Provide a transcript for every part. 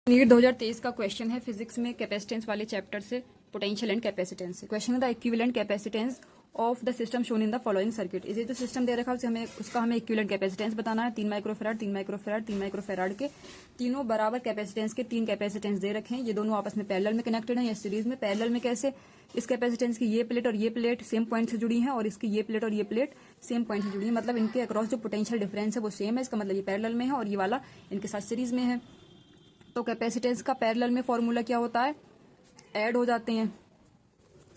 NEET 2023 का question है physics में कैपेसिटेंस वाले चैप्टर से पोटेंशियल एंड कैपेसिटेंस से। क्वेश्चन है the equivalent capacitance of the system shown in the following circuit. इसे जो सिस्टम दे रखा है उसका हमें इक्विवेलेंट कैपेसिटेंस बताना है। 3 माइक्रोफेराड 3 माइक्रोफेराड 3 माइक्रोफेराड के तीनों बराबर कैपेसिटेंस के 3 कैपेसिटेंस दे रखे हैं। ये दोनों आपस में पैरेलल में कनेक्टेड हैं या सीरीज में। पैरेलल में कैसे? इस कैपेसिटेंस की ये प्लेट और ये प्लेट सेम पॉइंट से जुड़ी है और इसकी ये प्लेट और ये प्लेट सेम पॉइंट से जुड़ी है, मतलब इनके अक्रॉस जो पोटेंशियल डिफरेंस है वो सेम है। इसका मतलब ये पैरेलल में है और ये वाला इनके साथ सीरीज में है। तो कैपेसिटेंस का पैरेलल में फॉर्मूला क्या होता है? ऐड हो जाते हैं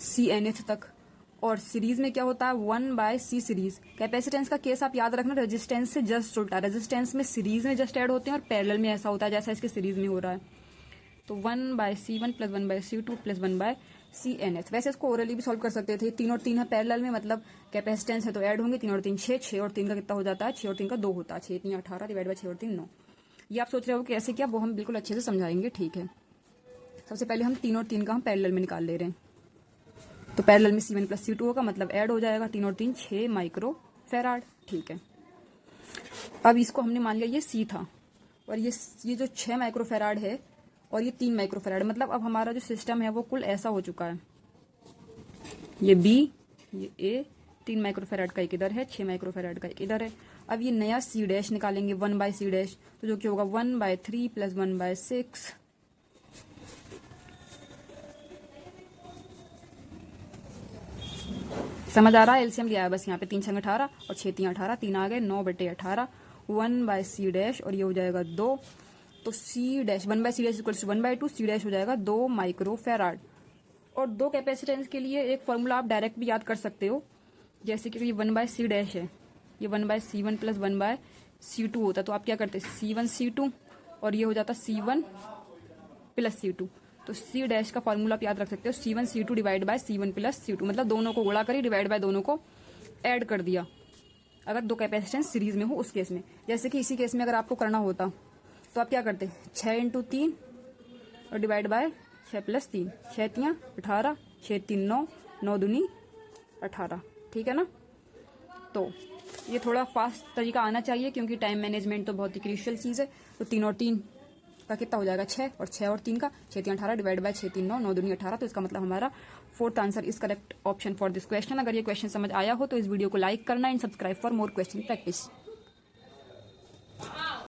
CNH तक। और सीरीज में क्या होता है? 1/C series. कैपेसिटेंस का केस आप याद रखना रेजिस्टेंस से जस्ट उल्टा। रेजिस्टेंस में सीरीज में जस्ट ऐड होते हैं और पैरेलल में ऐसा होता है जैसा इसके सीरीज में हो रहा है। तो 1/C1 + 1/C2 + 1/CNH। वैसे इसको ओरली भी सॉल्व कर सकते थे। 3 और 3 है पैरेलल में, मतलब कैपेसिटेंस है तो ऐड होंगे। 3 और 3 6, 6 और 3 का कितना हो जाता है? 6 और 3 का 2 होता है। 6 3 18 डिवाइड बाय 6 और 3 9। ये आप सोच रहे हो कैसे किया, वो हम बिल्कुल अच्छे से समझाएंगे, ठीक है। सबसे पहले हम 3 और 3 का हम पैरेलल में निकाल ले रहे हैं। तो पैरेलल में C1 + C2 होगा, मतलब ऐड हो जाएगा। 3 और 3 6 माइक्रोफेराड, ठीक है। अब इसको हमने मान लिया ये C था और ये जो 6 माइक्रोफेराड है और ये 3 माइक्रोफेराड, मतलब अब हमारा जो सिस्टम है वो कुल ऐसा हो चुका है। ये B, ये A, 3 माइक्रोफेराड का एक इधर है, 6 माइक्रोफेराड का एक इधर है। अब ये नया C' निकालेंगे 1/C', तो जो कि होगा 1/3 + 1/6। समझ आ रहा है? एलसीएम लिया है बस यहाँ पे। 3 6 18 और 6 3 18, 3 आ गए 9/18। 1/C' और ये हो जाएगा 2। तो C' 1/C' = 1/2, C' हो जाएगा 2 माइक्रोफेराड। और दो कैपेसिटेंस के लिए एक फॉर्मूला आप डायरेक्ट भी याद कर सकते हो, जैसे कि ये 1/C' है, ये 1/C1 + 1/C2 होता। तो आप क्या करते? C1 C2 और ये हो जाता C1 + C2। तो C' का फॉर्मूला आप याद रख सकते हो, C1 C2 divide by C1 + C2, मतलब दोनों को गुणा करी डिवाइड बाय दोनों को ऐड कर दिया। अगर दो कैपेसिटेंस सीरीज में हो उस केस में, जैसे कि इसी केस में अगर आपको करना होता तो आप क्या करते? 6 × 3 और डिवाइड बाय 6 + 3, 6 3 18, 6 3 9, 9 दूनी 18, ठीक है ना। तो ये थोड़ा फास्ट तरीका आना चाहिए क्योंकि टाइम मैनेजमेंट तो बहुत ही क्रूशियल चीज़ है। तो 3 और 3 का कितना हो जाएगा? 6, और 6 और 3 का 6 3 18 डिवाइड बाय 6 3 9, 9 दूनी 18। तो इसका मतलब हमारा 4th answer is correct option for this question. अगर ये क्वेश्चन समझ आया हो तो इस वीडियो को लाइक करना and subscribe for more question practice.